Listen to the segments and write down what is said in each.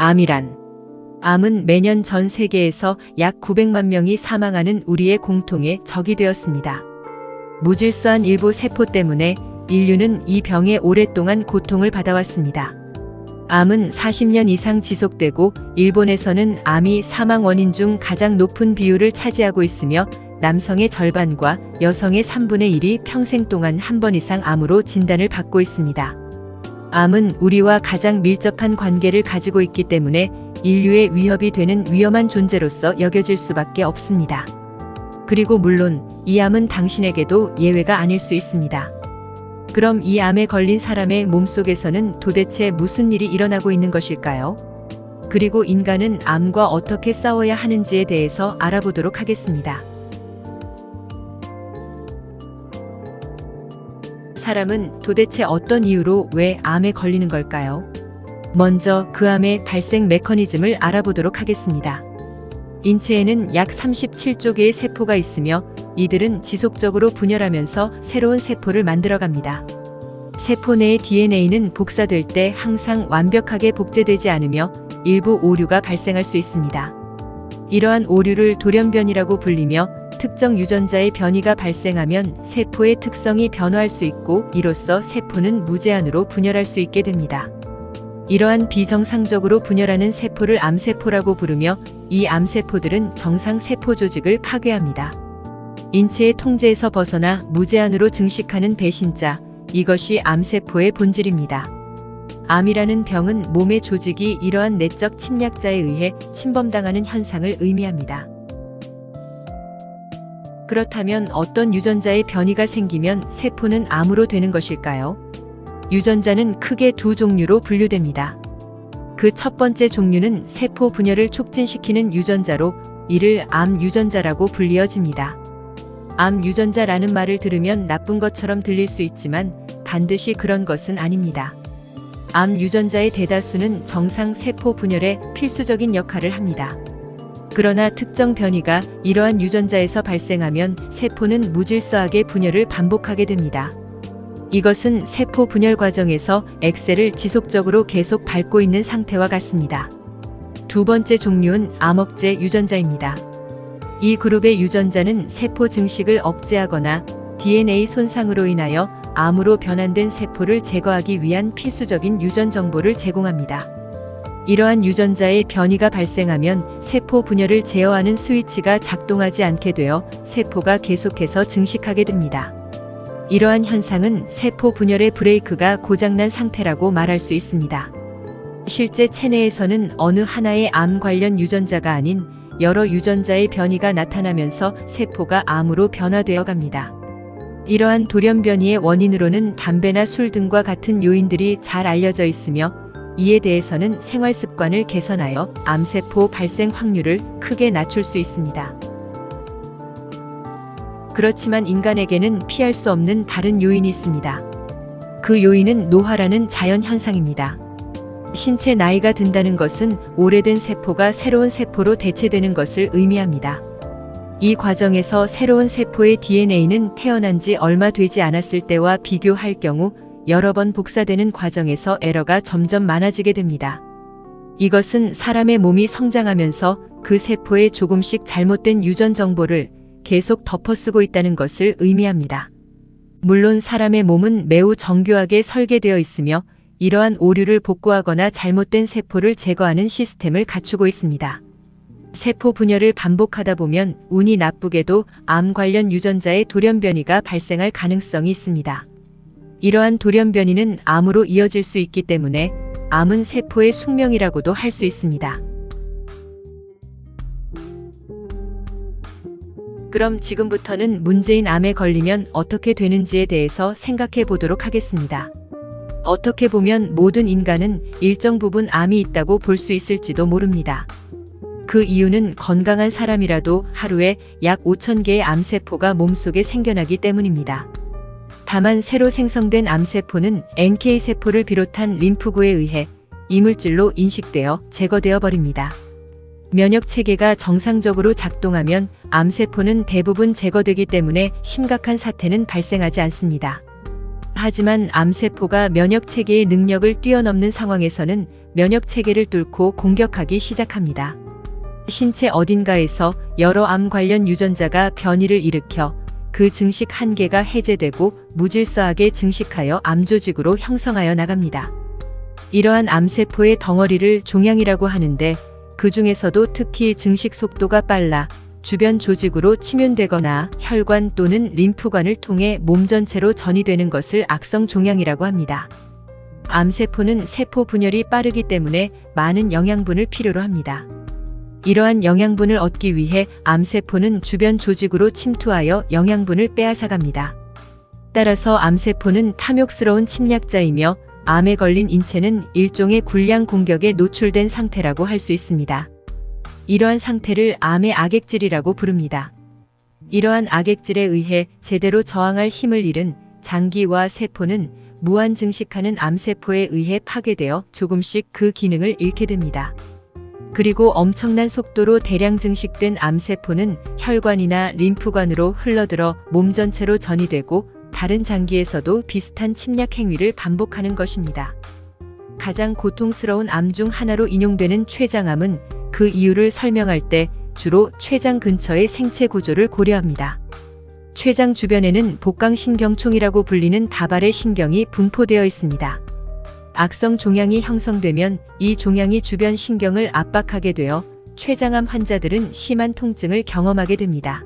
암이란. 암은 매년 전 세계에서 약 900만 명이 사망하는 우리의 공통의 적이 되었습니다. 무질서한 일부 세포 때문에 인류는 이 병에 오랫동안 고통을 받아왔습니다. 암은 40년 이상 지속되고 일본에서는 암이 사망 원인 중 가장 높은 비율을 차지하고 있으며 남성의 절반과 여성의 3분의 1이 평생 동안 한 번 이상 암으로 진단을 받고 있습니다. 암은 우리와 가장 밀접한 관계를 가지고 있기 때문에 인류의 위협이 되는 위험한 존재로서 여겨질 수밖에 없습니다. 그리고 물론 이 암은 당신에게도 예외가 아닐 수 있습니다. 그럼 이 암에 걸린 사람의 몸속에서는 도대체 무슨 일이 일어나고 있는 것일까요? 그리고 인간은 암과 어떻게 싸워야 하는지에 대해서 알아보도록 하겠습니다. 사람은 도대체 어떤 이유로 왜 암에 걸리는 걸까요? 먼저 그 암의 발생 메커니즘을 알아보도록 하겠습니다. 인체에는 약 37조 개의 세포가 있으며 이들은 지속적으로 분열하면서 새로운 세포를 만들어갑니다. 세포 내의 DNA는 복사될 때 항상 완벽하게 복제되지 않으며 일부 오류가 발생할 수 있습니다. 이러한 오류를 돌연변이라고 불리며 특정 유전자의 변이가 발생하면 세포의 특성이 변화할 수 있고 이로써 세포는 무제한으로 분열할 수 있게 됩니다. 이러한 비정상적으로 분열하는 세포를 암세포라고 부르며 이 암세포들은 정상 세포 조직을 파괴합니다. 인체의 통제에서 벗어나 무제한으로 증식하는 배신자, 이것이 암세포의 본질입니다. 암이라는 병은 몸의 조직이 이러한 내적 침략자에 의해 침범당하는 현상을 의미합니다. 그렇다면 어떤 유전자의 변이가 생기면 세포는 암으로 되는 것일까요? 유전자는 크게 두 종류로 분류됩니다. 그 첫 번째 종류는 세포 분열을 촉진시키는 유전자로 이를 암 유전자라고 불리어집니다. 암 유전자라는 말을 들으면 나쁜 것처럼 들릴 수 있지만 반드시 그런 것은 아닙니다. 암 유전자의 대다수는 정상 세포 분열에 필수적인 역할을 합니다. 그러나 특정 변이가 이러한 유전자에서 발생하면 세포는 무질서하게 분열을 반복하게 됩니다. 이것은 세포 분열 과정에서 엑셀을 지속적으로 계속 밟고 있는 상태와 같습니다. 두 번째 종류는 암억제 유전자입니다. 이 그룹의 유전자는 세포 증식을 억제하거나 DNA 손상으로 인하여 암으로 변환된 세포를 제거하기 위한 필수적인 유전 정보를 제공합니다. 이러한 유전자의 변이가 발생하면 세포 분열을 제어하는 스위치가 작동하지 않게 되어 세포가 계속해서 증식하게 됩니다. 이러한 현상은 세포 분열의 브레이크가 고장난 상태라고 말할 수 있습니다. 실제 체내에서는 어느 하나의 암 관련 유전자가 아닌 여러 유전자의 변이가 나타나면서 세포가 암으로 변화되어 갑니다. 이러한 돌연변이의 원인으로는 담배나 술 등과 같은 요인들이 잘 알려져 있으며 이에 대해서는 생활 습관을 개선하여 암세포 발생 확률을 크게 낮출 수 있습니다. 그렇지만 인간에게는 피할 수 없는 다른 요인이 있습니다. 그 요인은 노화라는 자연 현상입니다. 신체 나이가 든다는 것은 오래된 세포가 새로운 세포로 대체되는 것을 의미합니다. 이 과정에서 새로운 세포의 DNA는 태어난 지 얼마 되지 않았을 때와 비교할 경우 여러 번 복사되는 과정에서 에러가 점점 많아지게 됩니다. 이것은 사람의 몸이 성장하면서 그 세포에 조금씩 잘못된 유전 정보를 계속 덮어쓰고 있다는 것을 의미합니다. 물론 사람의 몸은 매우 정교하게 설계되어 있으며 이러한 오류를 복구하거나 잘못된 세포를 제거하는 시스템을 갖추고 있습니다. 세포 분열을 반복하다 보면 운이 나쁘게도 암 관련 유전자의 돌연변이가 발생할 가능성이 있습니다. 이러한 돌연변이는 암으로 이어질 수 있기 때문에 암은 세포의 숙명이라고도 할 수 있습니다. 그럼 지금부터는 문제인 암에 걸리면 어떻게 되는지에 대해서 생각해 보도록 하겠습니다. 어떻게 보면 모든 인간은 일정 부분 암이 있다고 볼 수 있을지도 모릅니다. 그 이유는 건강한 사람이라도 하루에 약 5,000개의 암세포가 몸속에 생겨나기 때문입니다. 다만 새로 생성된 암세포는 NK세포를 비롯한 림프구에 의해 이물질로 인식되어 제거되어 버립니다. 면역체계가 정상적으로 작동하면 암세포는 대부분 제거되기 때문에 심각한 사태는 발생하지 않습니다. 하지만 암세포가 면역체계의 능력을 뛰어넘는 상황에서는 면역 체계를 뚫고 공격하기 시작합니다. 신체 어딘가에서 여러 암 관련 유전자가 변이를 일으켜 그 증식 한 개가 해제되고 무질서하게 증식하여 암조직으로 형성하여 나갑니다. 이러한 암세포의 덩어리를 종양이라고 하는데 그 중에서도 특히 증식 속도가 빨라 주변 조직으로 침윤되거나 혈관 또는 림프관을 통해 몸 전체로 전이되는 것을 악성 종양이라고 합니다. 암세포는 세포 분열이 빠르기 때문에 많은 영양분을 필요로 합니다. 이러한 영양분을 얻기 위해 암세포는 주변 조직으로 침투하여 영양분을 빼앗아갑니다. 따라서 암세포는 탐욕스러운 침략자이며 암에 걸린 인체는 일종의 굴량 공격에 노출된 상태라고 할 수 있습니다. 이러한 상태를 암의 악액질이라고 부릅니다. 이러한 악액질에 의해 제대로 저항할 힘을 잃은 장기와 세포는 무한 증식하는 암세포에 의해 파괴되어 조금씩 그 기능을 잃게 됩니다. 그리고 엄청난 속도로 대량 증식된 암세포는 혈관이나 림프관으로 흘러들어 몸 전체로 전이되고 다른 장기에서도 비슷한 침략 행위를 반복하는 것입니다. 가장 고통스러운 암 중 하나로 인용되는 췌장암은 그 이유를 설명할 때 주로 췌장 근처의 생체 구조를 고려합니다. 췌장 주변에는 복강신경총이라고 불리는 다발의 신경이 분포되어 있습니다. 악성 종양이 형성되면 이 종양이 주변 신경을 압박하게 되어 췌장암 환자들은 심한 통증을 경험하게 됩니다.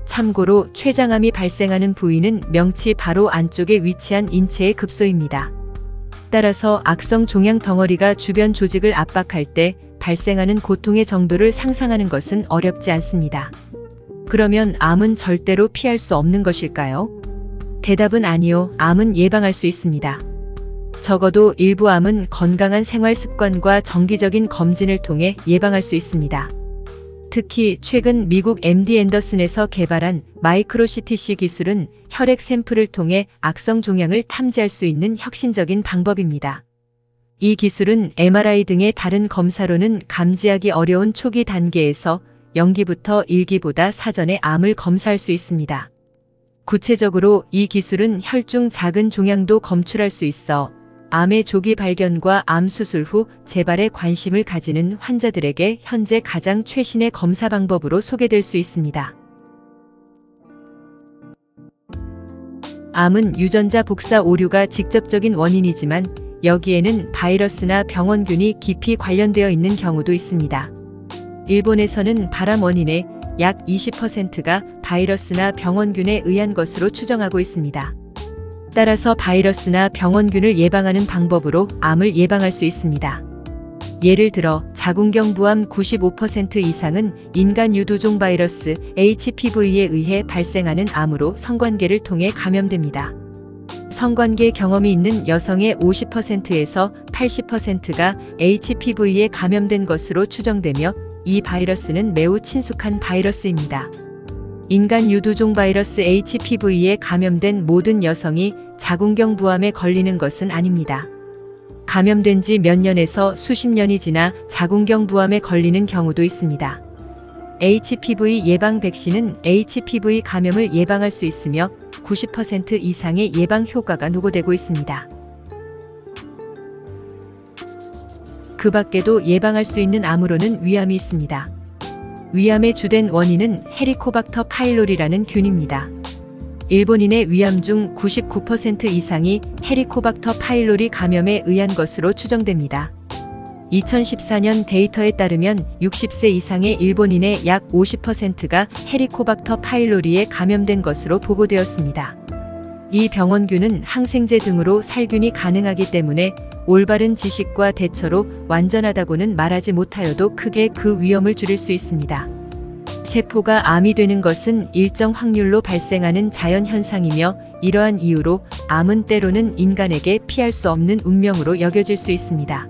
참고로 췌장암이 발생하는 부위는 명치 바로 안쪽에 위치한 인체의 급소입니다. 따라서 악성 종양 덩어리가 주변 조직을 압박할 때 발생하는 고통의 정도를 상상하는 것은 어렵지 않습니다. 그러면 암은 절대로 피할 수 없는 것일까요? 대답은 아니요. 암은 예방할 수 있습니다. 적어도 일부 암은 건강한 생활 습관과 정기적인 검진을 통해 예방할 수 있습니다. 특히 최근 미국 MD 앤더슨에서 개발한 마이크로CTC 기술은 혈액 샘플을 통해 악성 종양을 탐지할 수 있는 혁신적인 방법입니다. 이 기술은 MRI 등의 다른 검사로는 감지하기 어려운 초기 단계에서 0기부터 1기보다 사전에 암을 검사할 수 있습니다. 구체적으로 이 기술은 혈중 작은 종양도 검출할 수 있어 암의 조기 발견과 암 수술 후 재발에 관심을 가지는 환자들에게 현재 가장 최신의 검사 방법으로 소개될 수 있습니다. 암은 유전자 복사 오류가 직접적인 원인이지만 여기에는 바이러스나 병원균이 깊이 관련되어 있는 경우도 있습니다. 일본에서는 발암 원인의 약 20%가 바이러스나 병원균에 의한 것으로 추정하고 있습니다. 따라서 바이러스나 병원균을 예방하는 방법으로 암을 예방할 수 있습니다. 예를 들어 자궁경부암 95% 이상은 인간 유두종 바이러스 HPV에 의해 발생하는 암으로 성관계를 통해 감염됩니다. 성관계 경험이 있는 여성의 50%에서 80%가 HPV에 감염된 것으로 추정되며 이 바이러스는 매우 친숙한 바이러스입니다. 인간 유두종 바이러스 HPV에 감염된 모든 여성이 자궁경부암에 걸리는 것은 아닙니다. 감염된 지 몇 년에서 수십 년이 지나 자궁경부암에 걸리는 경우도 있습니다. HPV 예방 백신은 HPV 감염을 예방할 수 있으며 90% 이상의 예방 효과가 노고되고 있습니다. 그 밖에도 예방할 수 있는 암으로는 위암이 있습니다. 위암의 주된 원인은 헤리코박터 파일로리라는 균입니다. 일본인의 위암 중 99% 이상이 헤리코박터 파일로리 감염에 의한 것으로 추정됩니다. 2014년 데이터에 따르면 60세 이상의 일본인의 약 50%가 헤리코박터 파일로리에 감염된 것으로 보고되었습니다. 이 병원균은 항생제 등으로 살균이 가능하기 때문에 올바른 지식과 대처로 완전하다고는 말하지 못하여도 크게 그 위험을 줄일 수 있습니다. 세포가 암이 되는 것은 일정 확률로 발생하는 자연현상이며 이러한 이유로 암은 때로는 인간에게 피할 수 없는 운명으로 여겨질 수 있습니다.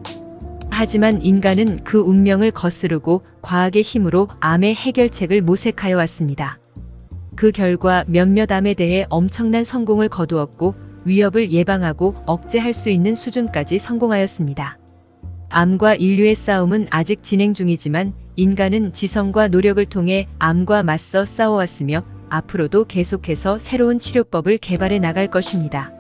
하지만 인간은 그 운명을 거스르고 과학의 힘으로 암의 해결책을 모색하여 왔습니다. 그 결과 몇몇 암에 대해 엄청난 성공을 거두었고 위협을 예방하고 억제할 수 있는 수준까지 성공하였습니다. 암과 인류의 싸움은 아직 진행 중이지만 인간은 지성과 노력을 통해 암과 맞서 싸워왔으며 앞으로도 계속해서 새로운 치료법을 개발해 나갈 것입니다.